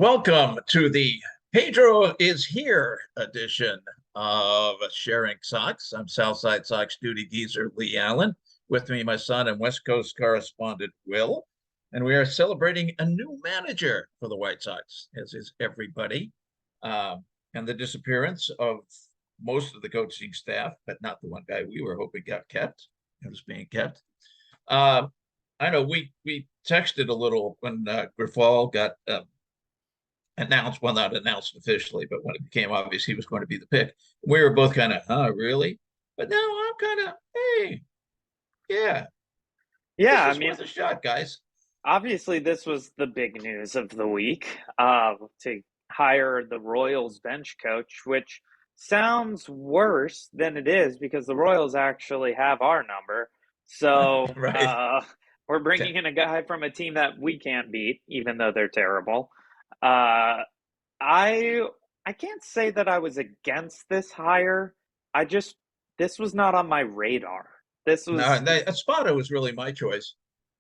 Welcome to the Pedro is Here edition of Sharing Sox. I'm Southside Sox duty geezer Leigh Allan. With me, my son and West Coast correspondent Will. And we are celebrating a new manager for the White Sox, as is everybody. And the disappearance of most of the coaching staff, but not the one guy we were hoping got kept. It was being kept. I know we texted a little when Grifol got announced, well, not announced officially, but when it became obvious he was going to be the pick, we were both kind of, really? But now I'm kind of, hey, yeah, Yeah, this is worth a shot, guys. obviously this was the big news of the week, to hire the Royals bench coach, which sounds worse than it is because the Royals actually have our number. So, Right. we're bringing in a guy from a team that we can't beat, even though they're terrible. Uh, I I can't say that I was against this hire. I just this was not on my radar. This No, was, and Espada was really my choice.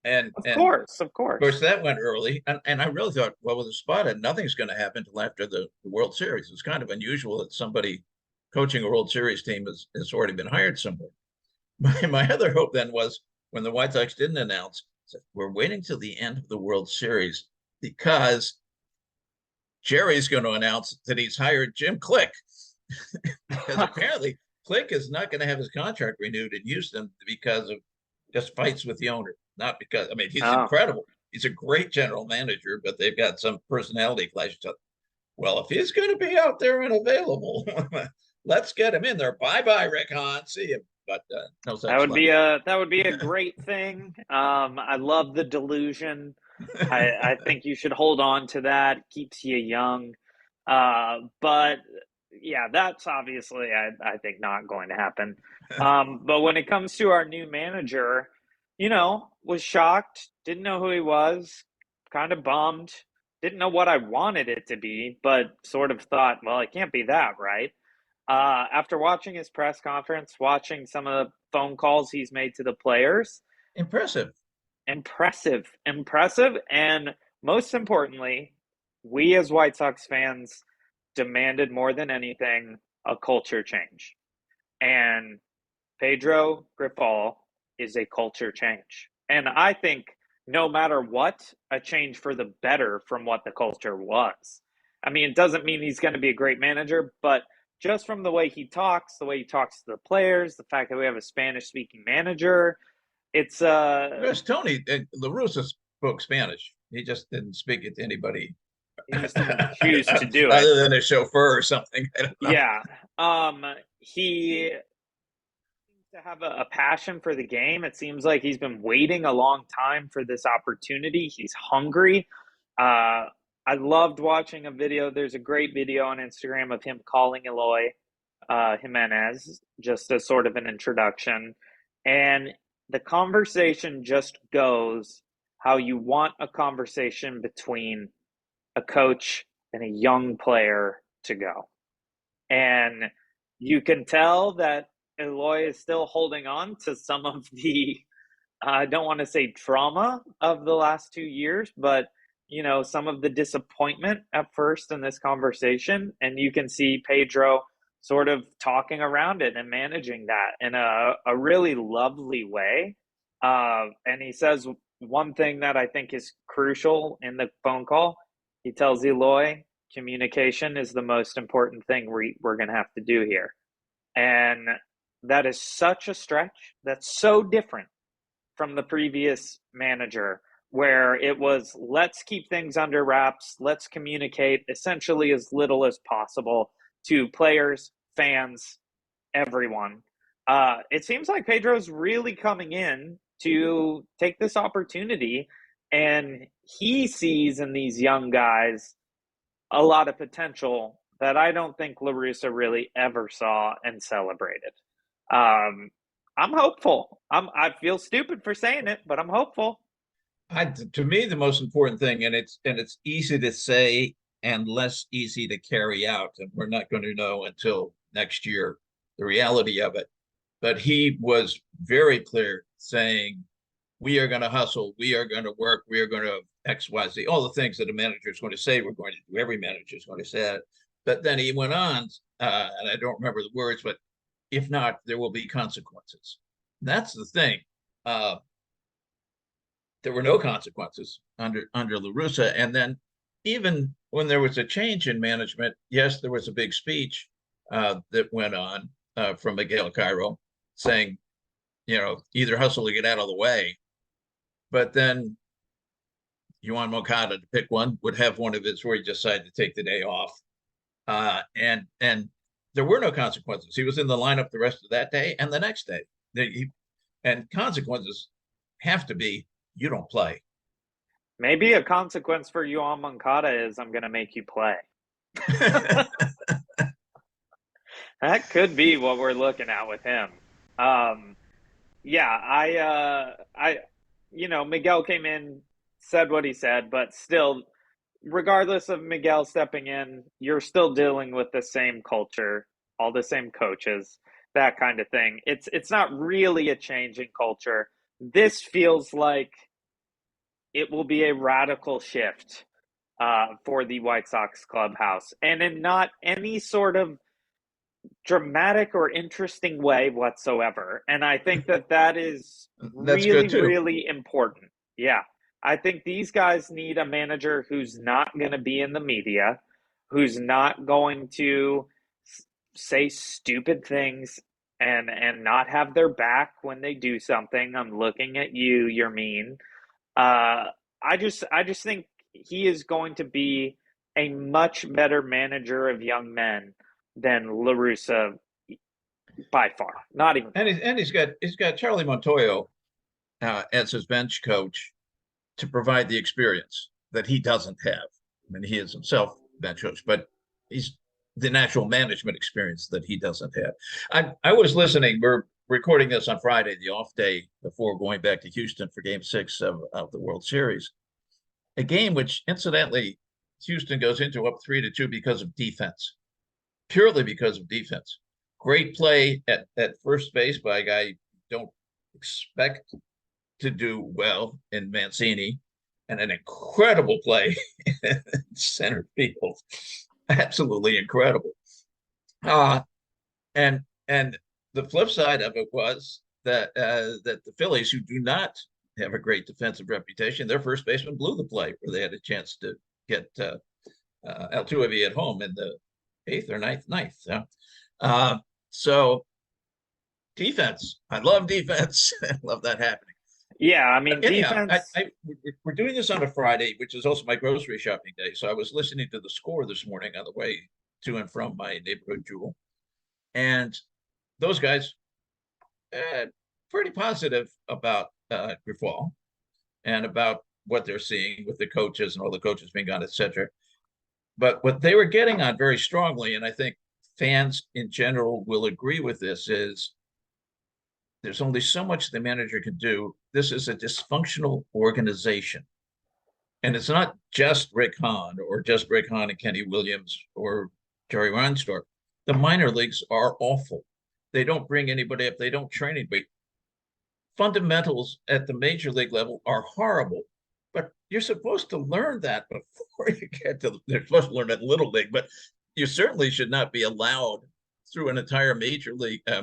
of And course, of of course, course. that went early. And I really thought, well, with Espada, nothing's going to happen until after the World Series. It's kind of unusual that somebody coaching a World Series team has already been hired somewhere. My other hope then was when the White Sox didn't announce, we're waiting till the end of the World Series because Jerry's going to announce that he's hired Jim Click because apparently Click is not going to have his contract renewed in Houston because of just fights with the owner. Not because, I mean, he's Oh, incredible. He's a great general manager, but they've got some personality clashes. Well, if he's going to be out there and available, let's get him in there. Bye bye, Rick Hahn. See you. But no that such would luck. be a great thing. I love the delusion. I think you should hold on to that. Keeps you young. But yeah, that's obviously I think not going to happen. But when it comes to our new manager, was shocked, didn't know who he was, kind of bummed, didn't know what I wanted it to be, but sort of thought, well, it can't be that, right? After watching his press conference, watching some of the phone calls he's made to the players, Impressive. impressive, impressive. And most importantly, we as White Sox fans demanded more than anything a culture change. And Pedro Grifol is a culture change. And I think no matter what, a change for the better from what the culture was. I mean, it doesn't mean he's going to be a great manager, but just from the way he talks, the way he talks to the players, the fact that we have a Spanish speaking manager, it's Yes, Tony La Russa spoke Spanish. He just didn't speak it to anybody he just didn't choose to do it. other than a chauffeur or something. I don't know. Yeah. He seems to have a passion for the game. It seems like he's been waiting a long time for this opportunity. He's hungry. Uh, I loved watching a video. There's a great video on Instagram of him calling Eloy Jimenez just as sort of an introduction. And the conversation just goes how you want a conversation between a coach and a young player to go. And you can tell that Eloy is still holding on to some of the, I don't want to say trauma of the last 2 years, but some of the disappointment at first in this conversation. And you can see Pedro sort of talking around it and managing that in a really lovely way. And he says one thing that I think is crucial in the phone call. He tells Eloy, communication is the most important thing we're going to have to do here. And that is such a stretch. That's so different from the previous manager, where it was let's keep things under wraps, let's communicate essentially as little as possible to players, fans, everyone. It seems like Pedro's really coming in to take this opportunity, and he sees in these young guys a lot of potential that I don't think La Russa really ever saw and celebrated. Um, I'm hopeful. I feel stupid for saying it, but I'm hopeful. To me, the most important thing, and it's easy to say and less easy to carry out, and we're not going to know until next year the reality of it. But he was very clear saying we are going to hustle, we are going to work, we are going to X, Y, Z, all the things that a manager is going to say we're going to do. Every manager is going to say that. But then he went on, and I don't remember the words, but if not, there will be consequences. That's the thing. Uh, there were no consequences under La Russa. And then even when there was a change in management, yes, there was a big speech that went on from Miguel Cairo saying, either hustle or get out of the way. But then Yoán Moncada, to pick one, would have one of his where he decided to take the day off. And there were no consequences. He was in the lineup the rest of that day and the next day. And consequences have to be you don't play. Maybe a consequence for Yoán Moncada is I'm going to make you play. That could be what we're looking at with him. Miguel came in, said what he said, but still, regardless of Miguel stepping in, you're still dealing with the same culture, all the same coaches, that kind of thing. It's not really a change in culture. This feels like it will be a radical shift for the White Sox clubhouse, and in not any sort of dramatic or interesting way whatsoever. And I think that is really, really important. Yeah. I think these guys need a manager who's not going to be in the media, who's not going to say stupid things and not have their back when they do something. I'm looking at you, you're mean. I just think he is going to be a much better manager of young men than La Russa by far. Not even. And he's got Charlie Montoyo as his bench coach to provide the experience that he doesn't have. I mean, he is himself bench coach, but he's the natural management experience that he doesn't have. I was listening. We're recording this on Friday, the off day before going back to Houston for Game 6 of the World Series. A game which, incidentally, Houston goes into up 3-2 because of defense, purely because of defense. Great play at first base by a guy you don't expect to do well in Mancini, and an incredible play in center field. Absolutely incredible. And the flip side of it was that the Phillies, who do not have a great defensive reputation, their first baseman blew the play where they had a chance to get Altuve at home in the 8th or 9th. So defense, I love defense. I love that happening. Yeah, I mean, anyhow, defense. We're doing this on a Friday, which is also my grocery shopping day. So I was listening to the score this morning on the way to and from my neighborhood jewel. And those guys, pretty positive about Grifol and about what they're seeing with the coaches and all the coaches being gone, etc. But what they were getting on very strongly, and I think fans in general will agree with this, is there's only so much the manager can do. This is a dysfunctional organization. And it's not just Rick Hahn or just Rick Hahn and Kenny Williams or Jerry Reinsdorf. The minor leagues are awful. They don't bring anybody up. They don't train anybody. Fundamentals at the major league level are horrible. But you're supposed to learn that before you get to, they're supposed to learn at little league, but you certainly should not be allowed through an entire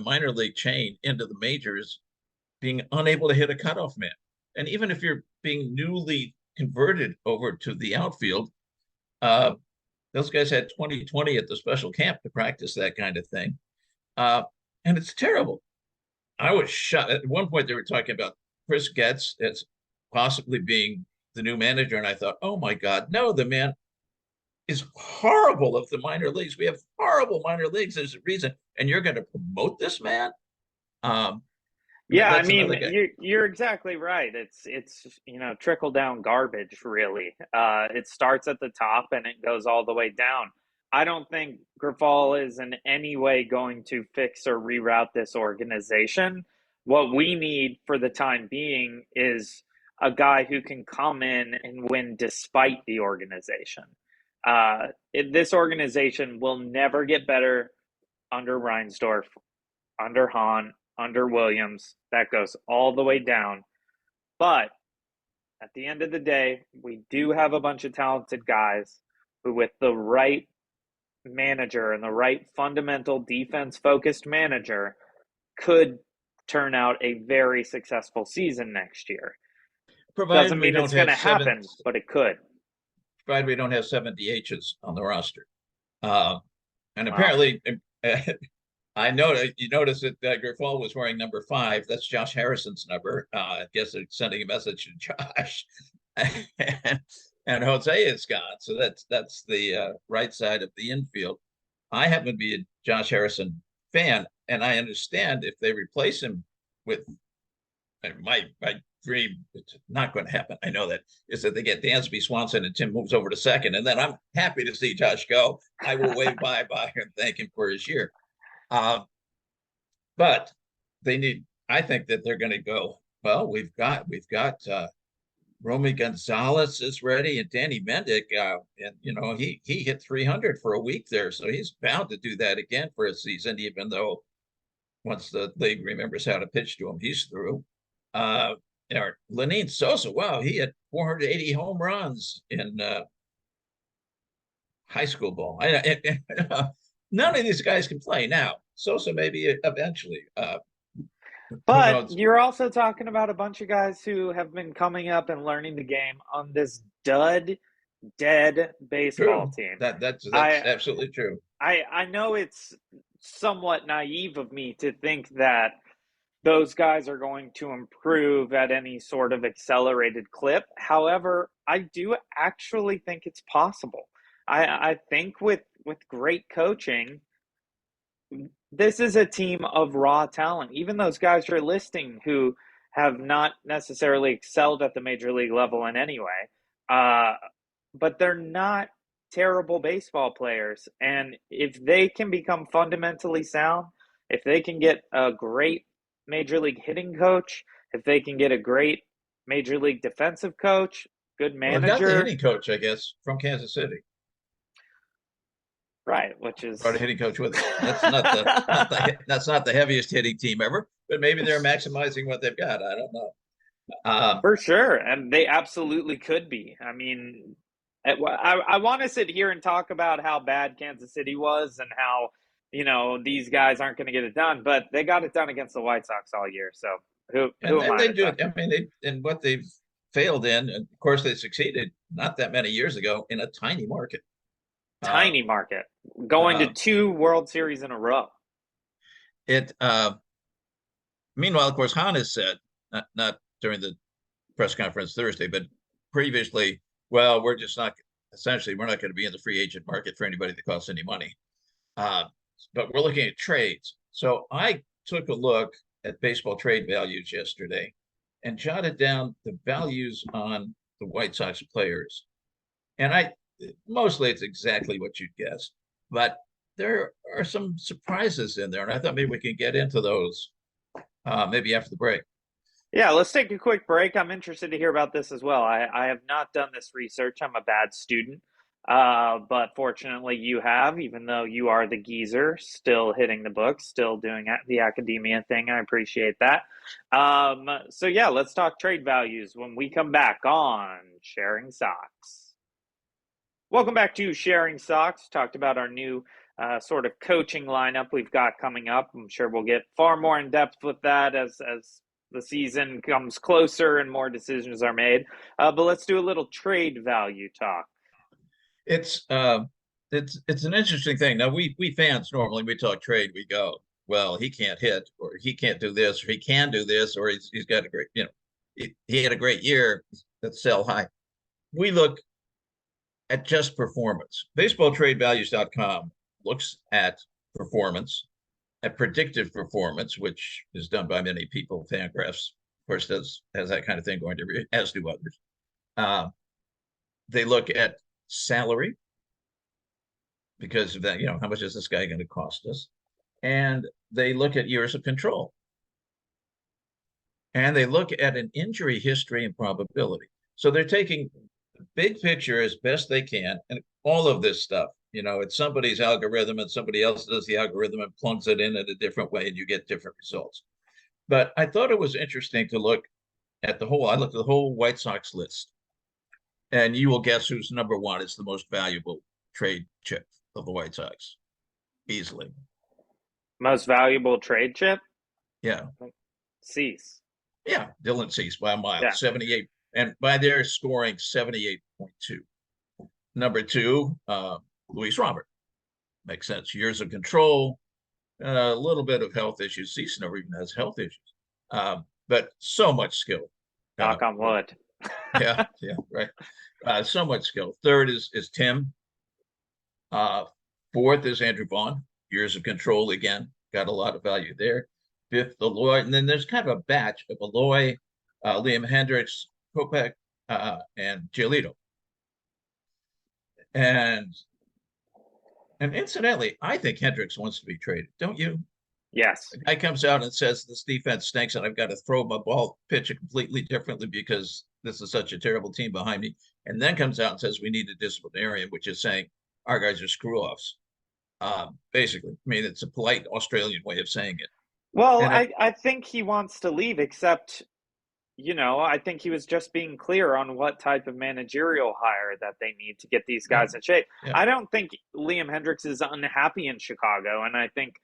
minor league chain into the majors, being unable to hit a cutoff man. And even if you're being newly converted over to the outfield, those guys had 2020 at the special camp to practice that kind of thing. And it's terrible. I was shocked. At one point, they were talking about Chris Getz as possibly being the new manager. And I thought, oh my God, no, the man is horrible of the minor leagues. We have horrible minor leagues. There's a reason. And you're going to promote this man? Yeah, I mean, you're exactly right. It's trickle down garbage, really. It starts at the top and it goes all the way down. I don't think Grifol is in any way going to fix or reroute this organization. What we need for the time being is a guy who can come in and win despite the organization. This organization will never get better under Reinsdorf, under Hahn, under Williams. That goes all the way down. But at the end of the day, we do have a bunch of talented guys who, with the right manager and the right fundamental defense focused manager, could turn out a very successful season next year. Provided Doesn't we mean it's don't going have to happen, but it could. provided we don't have 7 DHs on the roster. And Wow. apparently, I know you noticed that Grifol was wearing number 5. That's Josh Harrison's number. I guess they're sending a message to Josh, and Jose is gone. So that's the right side of the infield. I happen to be a Josh Harrison fan, and I understand if they replace him with my dream, it's not going to happen. I know that is that they get Dansby Swanson and Tim moves over to second, and then I'm happy to see Josh go. I will wave bye and thank him for his year. But they need. I think that they're going to go. Well, we've got Romy Gonzalez is ready, and Danny Mendick, and he hit 300 for a week there, so he's bound to do that again for a season. Even though once the league remembers how to pitch to him, he's through. Lenine Sosa, wow, he had 480 home runs in high school ball. None of these guys can play now. Sosa maybe eventually. Who But knows? you're also talking about a bunch of guys who have been coming up and learning the game on this dead baseball True. team. That's I absolutely true. I know it's somewhat naive of me to think that those guys are going to improve at any sort of accelerated clip. However, I do actually think it's possible. I think with great coaching, this is a team of raw talent. Even those guys you're listing who have not necessarily excelled at the major league level in any way, but they're not terrible baseball players. And if they can become fundamentally sound, if they can get a great major league hitting coach, if they can get a great major league defensive coach, good Well, they've got the manager, hitting coach, I guess, from Kansas City. right? Which Brought a is hitting coach with him. That's not the heaviest hitting team ever, but maybe they're maximizing what they've got. I don't know. for sure, and they absolutely could be. I mean, I want to sit here and talk about how bad Kansas City was and how these guys aren't going to get it done, but they got it done against the White Sox all year. So who am And I they to do talk? it. I mean, in what they've failed in, and of course they succeeded not that many years ago in a tiny market. Uh, Tiny market, going to uh, 2 World Series in a row. it. Meanwhile, of course, Hahn has said, not during the press conference Thursday, but previously, well, we're just not. Essentially, we're not going to be in the free agent market for anybody that costs any money. Uh, but we're looking at trades. So I took a look at baseball trade values yesterday and jotted down the values on the White Sox players. And mostly it's exactly what you'd guess, but there are some surprises in there. And I thought maybe we can get into those maybe after the break. Yeah, let's take a quick break. I'm interested to hear about this as well. I have not done this research. I'm a bad student. But fortunately, you have, even though you are the geezer, still hitting the books, still doing the academia thing. I appreciate that. So, yeah, let's talk trade values when we come back on Sharing Socks. Welcome back to Sharing Socks. Talked about our new sort of coaching lineup we've got coming up. I'm sure we'll get far more in depth with that as the season comes closer and more decisions are made. But let's do a little trade value talk. It's uh, it's an interesting thing. Now we fans normally we talk trade, we go, well, he can't hit, or he can't do this, or he can do this, or he's got a great, he had a great year. Let's sell high. We look at just performance. Baseballtradevalues.com looks at performance, at predictive performance, which is done by many people. Fangraphs, of course, has that kind of thing going to, as do others. They look at salary because of that. How much is this guy going to cost us? And they look at years of control. And they look at an injury history and probability. So they're taking the big picture as best they can, and all of this stuff. It's somebody's algorithm, and somebody else does the algorithm and plunks it in a different way, and you get different results. But I thought it was interesting to look I looked at the whole White Sox list, and you will guess who's number one is the most valuable trade chip of the White Sox, easily. Most valuable trade chip? Yeah, Cease. yeah, Dylan Cease by a mile, Yeah. 78, and by their scoring 78.2. Number two, Luis Robert. Makes sense. Years of control, a little bit of health issues. Cease never even has health issues, but so much skill. Knock on wood. Yeah, yeah, right. So much skill. Third is Tim. Uh, Fourth is Andrew Vaughn. Years of control again. Got a lot of value there. Fifth, Aloy. And then there's kind of a batch of Aloy, Liam Hendricks, Kopech, and Giolito. And incidentally, I think Hendricks wants to be traded. Don't you? Yes. The guy comes out and says this defense stinks and I've got to throw my ball, pitch it completely differently because this is such a terrible team behind me. And then comes out and says we need a disciplinarian, which is saying our guys are screw offs. Basically, I mean, it's a polite Australian way of saying it. Well, And I think he wants to leave, except, I think he was just being clear on what type of managerial hire that they need to get these guys in shape. yeah. I don't think Liam Hendricks is unhappy in Chicago, and I think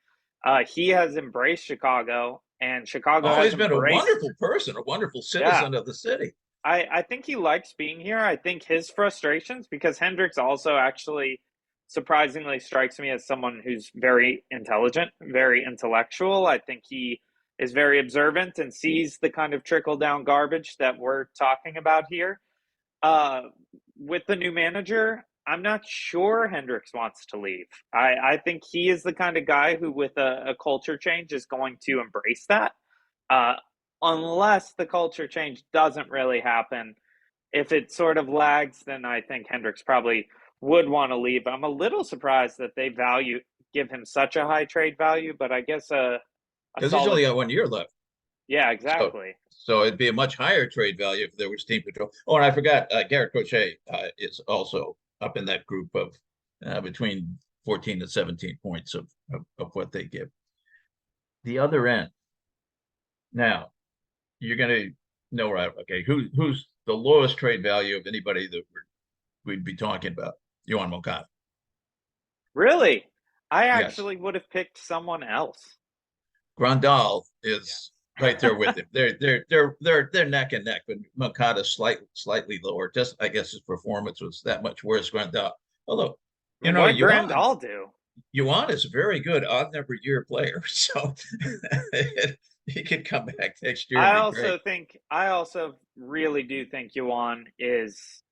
he has embraced Chicago, and Chicago has he's been a wonderful person, a wonderful citizen of the city. I think he likes being here. I think his frustrations, because Hendricks also actually surprisingly strikes me as someone who's very intelligent, very intellectual. I think he is very observant and sees the kind of trickle down garbage that we're talking about here. Uh, with the new manager, I'm not sure Hendricks wants to leave. I think he is the kind of guy who, with a culture change, is going to embrace that. Uh, unless the culture change doesn't really happen. If it sort of lags, then I think Hendricks probably would want to leave. I'm a little surprised that they give him such a high trade value, but I guess because he's only got 1 year left. Yeah, exactly. So it'd be a much higher trade value if there was team control. Oh, and I forgot, Garrett Crochet is also up in that group of between 14 and 17 points of what they give. The other end. Now, you're going to know, right? Okay, who's the lowest trade value of anybody that we'd be talking about? Yoán Moncada. Really? I Yes. actually would have picked someone else. Grandal is right there with him. They're neck and neck, but Moncada's slightly lower. Just I guess his performance was that much worse. Grandal, although what Grandal do? Yoán is a very good odd number year player, so he could come back next year. I also really do think Yoán is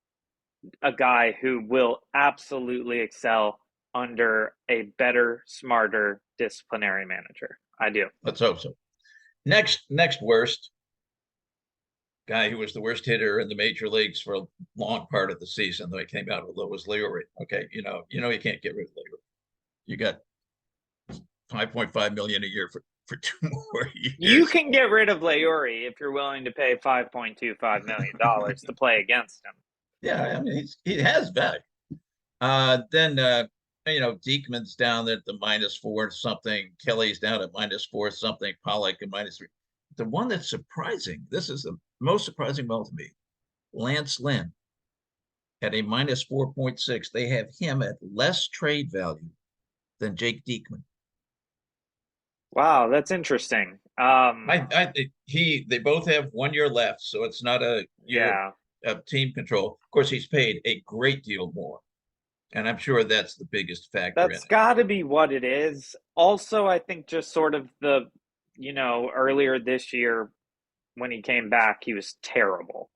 a guy who will absolutely excel under a better, smarter disciplinary manager. I do. Let's hope so. Next worst guy who was the worst hitter in the major leagues for a long part of the season, though he came out with was Leary. Okay, you can't get rid of Leary. You got 5.5 million a year for 2 more years. You can get rid of Leary if you're willing to pay $5.25 million to play against him. Yeah, I mean he has value. Then Diekman's down at the -4 something. Kelly's down at -4 something. Pollock at -3. The one that's surprising, this is the most surprising one to me. Lance Lynn at a -4.6. They have him at less trade value than Jake Diekman. Wow, that's interesting. They both have 1 year left, so it's not a year of team control. Of course, he's paid a great deal more. And I'm sure that's the biggest factor. That's got to be what it is. Also, I think just sort of earlier this year when he came back, he was terrible.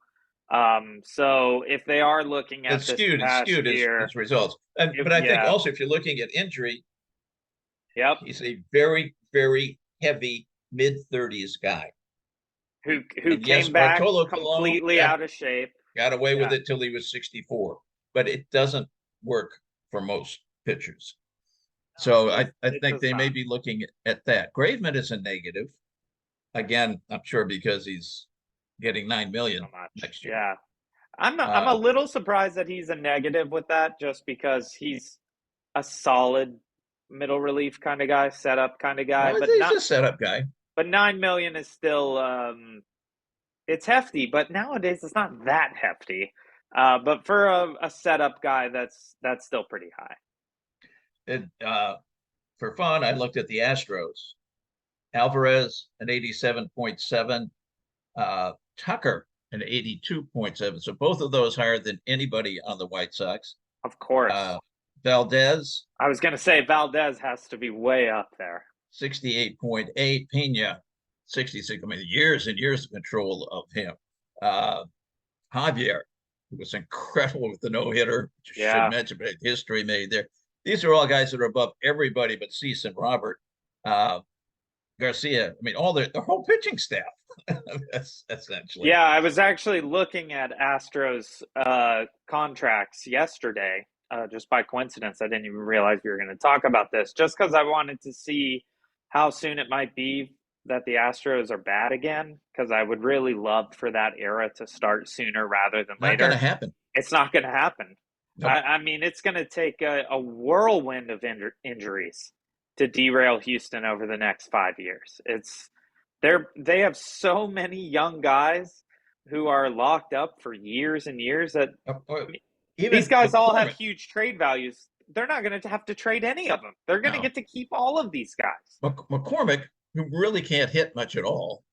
So if they are looking at skewed his results. But I think also if you're looking at injury, he's a very, very heavy mid-30s guy who came back completely out of shape. Got away with it till he was 64, but it doesn't work for most pitchers. So I think they may be looking at that. Graveman is a negative. Again, I'm sure because he's getting $9 million next year. Yeah. I'm a little surprised that he's a negative with that, just because he's a solid middle relief kind of guy, setup kind of guy. Well, but he's a setup guy. But $9 million is still it's hefty, but nowadays it's not that hefty. But for a setup guy, that's still pretty high. It, for fun, I looked at the Astros. Alvarez an 87.7, Tucker an 82.7. So both of those higher than anybody on the White Sox. Of course. Uh, Valdez I was going to say Valdez has to be way up there. 68.8, Pena 66. I mean, years and years of control of him. Javier, who was incredible with the no-hitter. Should mention, but history made there. These are all guys that are above everybody but Cease and Robert. Garcia, I mean, all the whole pitching staff. That's essentially. Yeah, I was actually looking at Astros contracts yesterday. Just by coincidence, I didn't even realize we were going to talk about this. Just because I wanted to see how soon it might be that the Astros are bad again, because I would really love for that era to start sooner rather than later. Not going to happen. It's not going to happen. Nope. I mean, it's going to take a whirlwind of injuries to derail Houston over the next 5 years. They have so many young guys who are locked up for years and years that these guys all have huge trade values. They're not going to have to trade any of them. They're going to get to keep all of these guys. McCormick, who really can't hit much at all,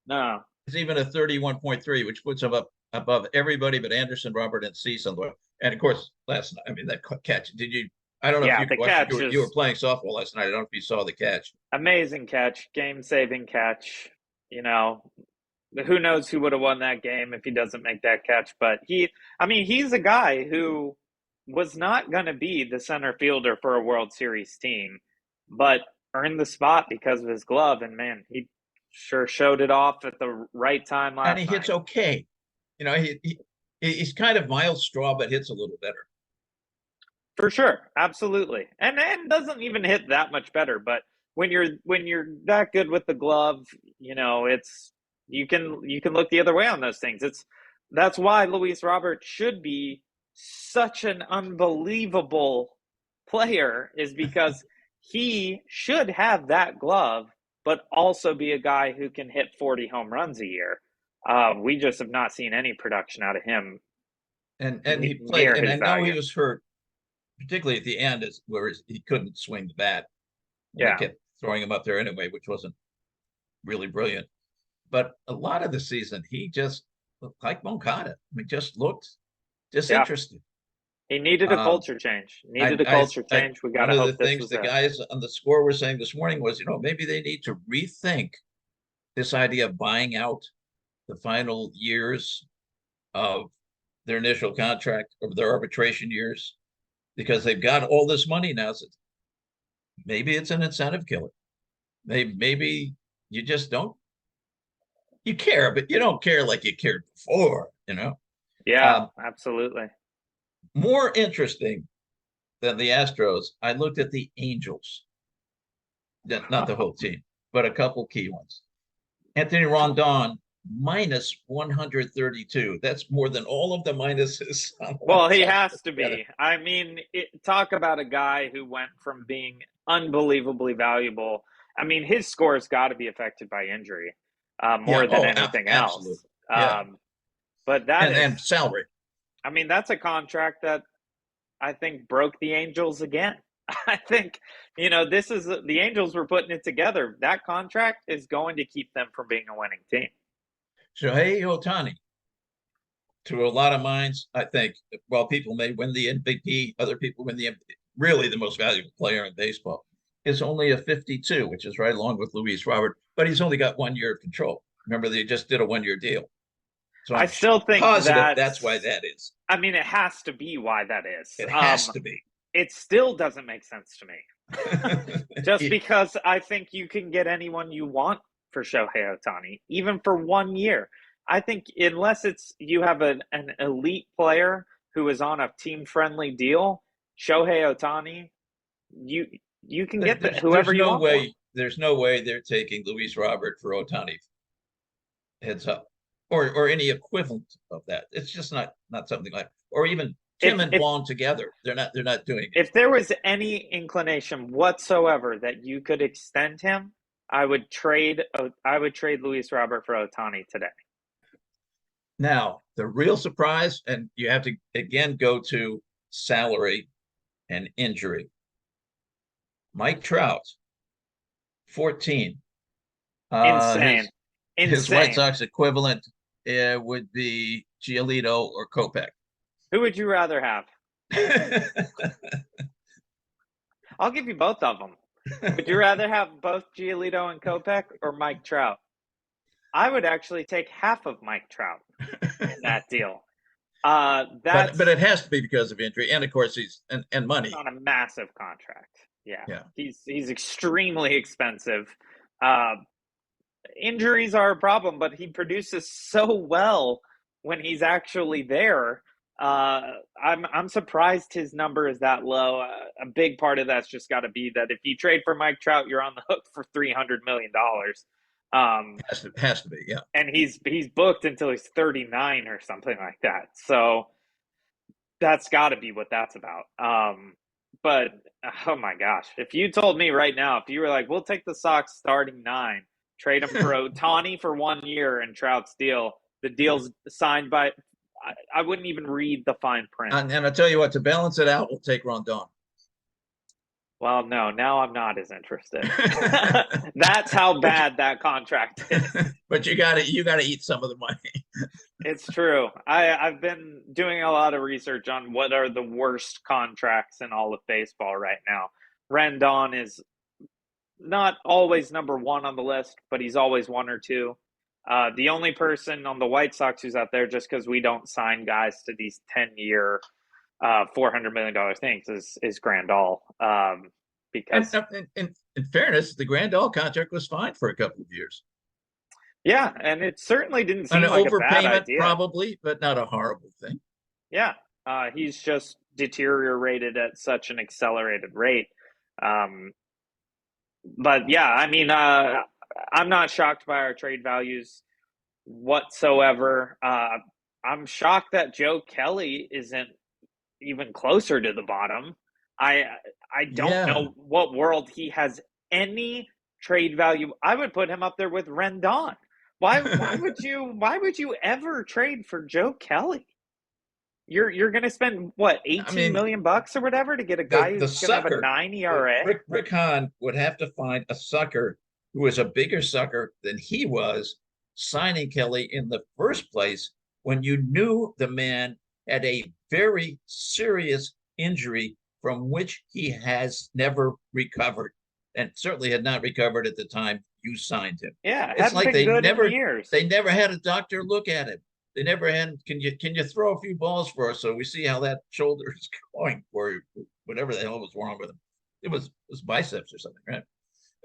is even a 31.3, which puts him up above everybody but Anderson, Robert, and Cease on the way. And of course, last night, I mean, that catch. Did you? I don't know if you watched. You were playing softball last night. I don't know if you saw the catch. Amazing catch, game-saving catch. You know, who knows who would have won that game if he doesn't make that catch? But he's a guy who was not going to be the center fielder for a World Series team, but earned the spot because of his glove. And man, he sure showed it off at the right time last night. And he hits okay. You know, he's kind of Miles Straw, but hits a little better. For sure, absolutely, and doesn't even hit that much better. But when you're that good with the glove, you know, you can look the other way on those things. That's why Luis Robert should be such an unbelievable player, is because he should have that glove, but also be a guy who can hit 40 home runs a year. We just have not seen any production out of him. And he played, and I know he was hurt, particularly at the end, where he couldn't swing the bat. They kept throwing him up there anyway, which wasn't really brilliant. But a lot of the season, he just looked like Moncada. I mean, just looked disinterested. He needed a culture change. We got to hope this was one of the things the guys on the score were saying this morning was, maybe they need to rethink this idea of buying out the final years of their initial contract, of their arbitration years, because they've got all this money now. So maybe it's an incentive killer. Maybe you just don't. You care, but you don't care like you cared before, Yeah, absolutely. More interesting than the Astros, I looked at the Angels. Not the whole team, but a couple key ones. Anthony Rondon, minus 132. That's more than all of the minuses. Well, he has to be. I mean, talk about a guy who went from being unbelievably valuable. I mean, his score's got to be affected by injury more than anything else. Yeah. But that and salary. I mean, that's a contract that I think broke the Angels again. I think, the Angels were putting it together. That contract is going to keep them from being a winning team. Shohei Ohtani, to a lot of minds, I think, while people may win the MVP, other people win the MVP, really the most valuable player in baseball, is only a 52, which is right along with Luis Robert, but he's only got 1 year of control. Remember, they just did a 1 year deal. So I still think that's why that is. I mean, it has to be why that is. It has to be. It still doesn't make sense to me. Just because I think you can get anyone you want for Shohei Ohtani, even for 1 year. I think unless you have an elite player who is on a team-friendly deal, Shohei Ohtani, you can get whoever you want. There's no way they're taking Luis Robert for Ohtani. Heads up. Or any equivalent of that. It's just not something like, or even Tim and Vaughn together. They're not doing it. If there was any inclination whatsoever that you could extend him, I would trade Luis Robert for Ohtani today. Now, the real surprise, and you have to again go to salary and injury. Mike Trout, 14. Uh, Insane. his his White Insane. Sox equivalent would be Giolito or Kopech. Who would you rather have? I'll give you both of them. Would you rather have both Giolito and Kopech or Mike Trout? I would actually take half of Mike Trout in that deal. But That's it has to be because of injury, and of course and money. on a massive contract. Yeah, Yeah, he's extremely expensive. Uh, Injuries are a problem, but he produces so well when he's actually there. I'm surprised his number is that low. A big part of that's just got to be that if you trade for Mike Trout, you're on the hook for $300 million. has to be. Yeah, And he's booked until he's 39 or something like that. So that's got to be what that's about. But oh my gosh, if you told me right now, if you were like, we'll take the Sox starting nine, trade him for Ohtani for 1 year and Trout's deal, the deal's signed by, I wouldn't even read the fine print. and I'll tell you what, to balance it out, we'll take Rondon. Well, no, now I'm not as interested. That's how bad that contract is. But you gotta eat some of the money. It's true. I've been doing a lot of research on what are the worst contracts in all of baseball right now. Rendon is not always number one on the list, but he's always one or two. The only person on the White Sox who's out there just because we don't sign guys to these 10-year, $400 million things is Grandal. Because In fairness, the Grandal contract was fine for a couple of years. yeah, and it certainly didn't An seem like a bad overpayment, idea. probably, but not a horrible thing. Yeah, he's just deteriorated at such an accelerated rate. Um, but yeah, I mean, I'm not shocked by our trade values whatsoever. I'm shocked that Joe Kelly isn't even closer to the bottom. I I don't Yeah, know what world he has any trade value. I would put him up there with Rendon. Why would you ever trade for Joe Kelly? You're going to spend what, I 18 mean, million bucks or whatever to get a guy the who's going to have a sucker, 9 ERA? Rick Hahn would have to find a sucker who was a bigger sucker than he was signing Kelly in the first place when you knew the man had a very serious injury from which he has never recovered and certainly had not recovered at the time you signed him. Yeah, It's hadn't like been good in years. they never had a doctor look at him. They never had. Can you throw a few balls for us so we see how that shoulder is going or whatever the hell was wrong with him? It was biceps or something, right?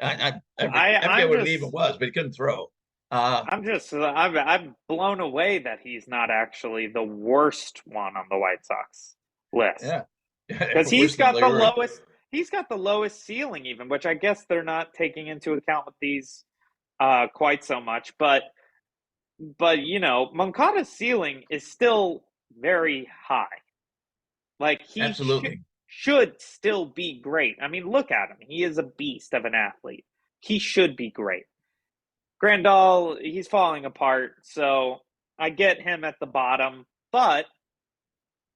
I forget I'm what it even just was, but he couldn't throw. I'm blown away that he's not actually the worst one on the White Sox list Yeah, because worse than Leroy. he's got the lowest ceiling even, which I guess they're not taking into account with these quite so much, but Moncada's ceiling is still very high. Like Absolutely. should still be great. I mean, look at him. He is a beast of an athlete. He should be great. Grandal, he's falling apart, so I get him at the bottom, but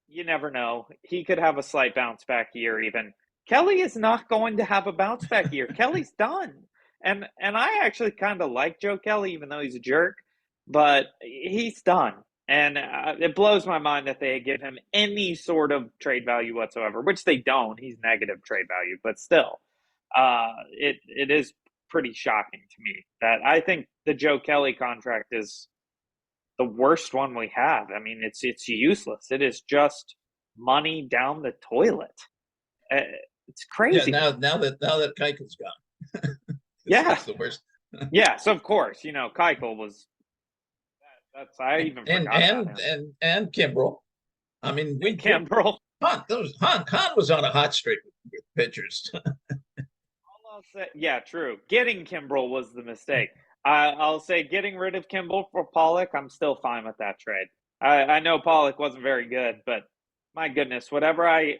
you never know. He could have a slight bounce back year even. Kelly is not going to have a bounce back year. Kelly's done. And I actually kind of like Joe Kelly, even though he's a jerk, but he's done. And it blows my mind that they give him any sort of trade value whatsoever, which they don't. He's negative trade value, but still, it is pretty shocking to me that I think the Joe Kelly contract is the worst one we have. I mean, it's useless. It is just money down the toilet. Uh, It's Yeah. crazy. Now that Keuchel's gone, Yeah, it's the worst. yes, of course. Keuchel was. That's I even And forgot about him. and Kimbrel. I mean, And Kimbrel. Han was on a hot streak with pitchers. Yeah, true. Getting Kimbrel was the mistake. I'll say getting rid of Kimbrel for Pollock, I'm still fine with that trade. I know Pollock wasn't very good, but my goodness, whatever I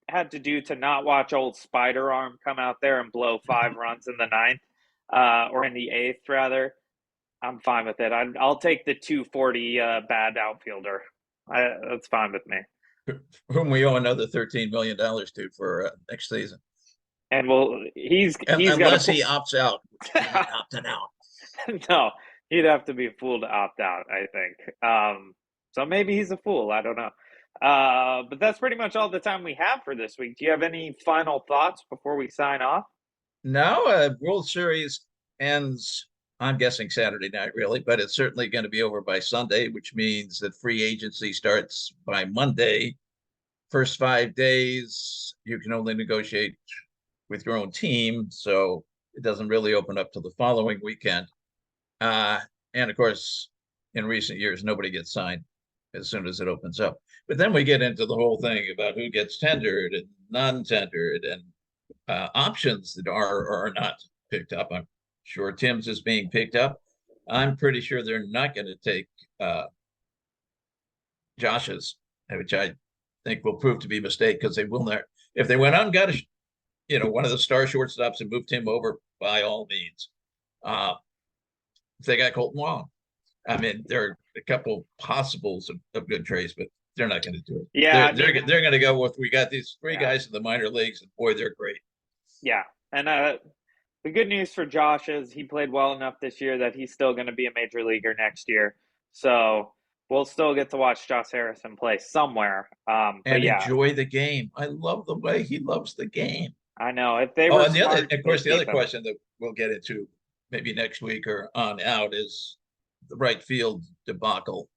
had to do to not watch old Spider Arm come out there and blow 5 runs in the ninth, or in the eighth rather, I'm fine with it. I'll take the 240 bad outfielder. That's fine with me. whom we owe another $13 million to for next season. And well, he's got Unless he opts out, which he ain't opting out. no, he'd have to be a fool to opt out, I think. So maybe he's a fool. I don't know. But that's pretty much all the time we have for this week. Do you have any final thoughts before we sign off? No, World Series ends, I'm guessing Saturday night, really, but it's certainly going to be over by Sunday, which means that free agency starts by Monday. First 5 days, you can only negotiate with your own team, so it doesn't really open up till the following weekend. And of course, in recent years, nobody gets signed as soon as it opens up. But then we get into the whole thing about who gets tendered and non-tendered and options that are or are not picked up. I'm sure Tim's is being picked up. I'm pretty sure they're not going to take Josh's, which I think will prove to be a mistake because they will not. If they went out and got one of the star shortstops and moved him over, by all means. If they got Colton Wong, I mean, there are a couple possibles of good trades, but they're not going to do it. Yeah, they're going to go with, we got these three guys in the minor leagues, and boy, they're great. Yeah, and the good news for Josh is he played well enough this year that he's still going to be a major leaguer next year. So we'll still get to watch Josh Harrison play somewhere. And enjoy the game. I love the way he loves the game. I know. If they were and smart, the other question that we'll get into maybe next week or on out is the right field debacle,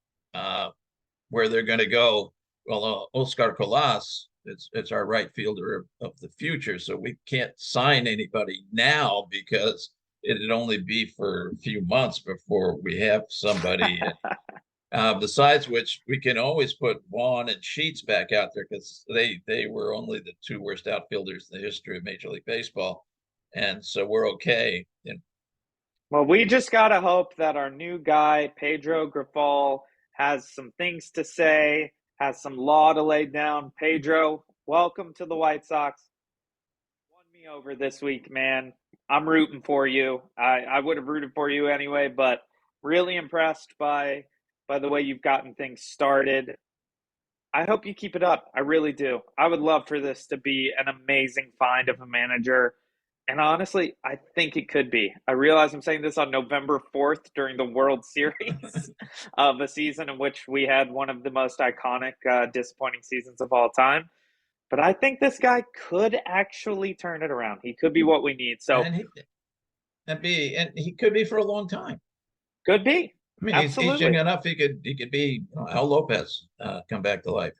where they're going to go. Well, Oscar Colas, it's our right fielder of the future, so we can't sign anybody now because it'd only be for a few months before we have somebody. Besides which, we can always put Yoán and Sheets back out there because they were only the two worst outfielders in the history of Major League Baseball, and so we're okay. Well, we just gotta hope that our new guy Pedro Grifol has some things to say, has some law to lay down. Pedro, welcome to the White Sox. Won me over this week, man. I'm rooting for you. I would have rooted for you anyway, but really impressed by the way you've gotten things started. I hope you keep it up. I really do. I would love for this to be an amazing find of a manager. And honestly, I think it could be. I realize I'm saying this on November 4th during the World Series of a season in which we had one of the most iconic, disappointing seasons of all time. But I think this guy could actually turn it around. He could be what we need. So, and he could be for a long time. Could be. I mean, he's young enough. He could be Al Lopez, come back to life.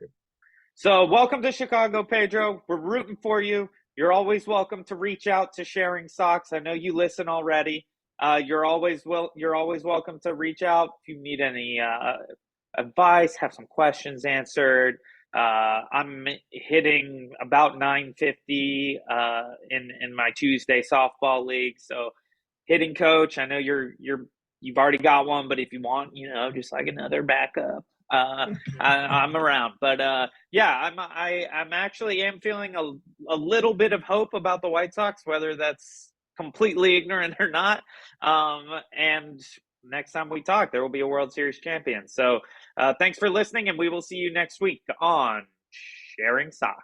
So, welcome to Chicago, Pedro. We're rooting for you. You're always welcome to reach out to Sharing Sox. I know you listen already. You're always welcome to reach out if you need any advice, have some questions answered. I'm hitting about 950 in my Tuesday softball league. So, hitting coach. I know you've already got one, but if you want, just like another backup, I'm around. But yeah, I'm actually am feeling a little bit of hope about the White Sox, whether that's completely ignorant or not. And next time we talk, there will be a World Series champion. So thanks for listening, and we will see you next week on Sharing Sox.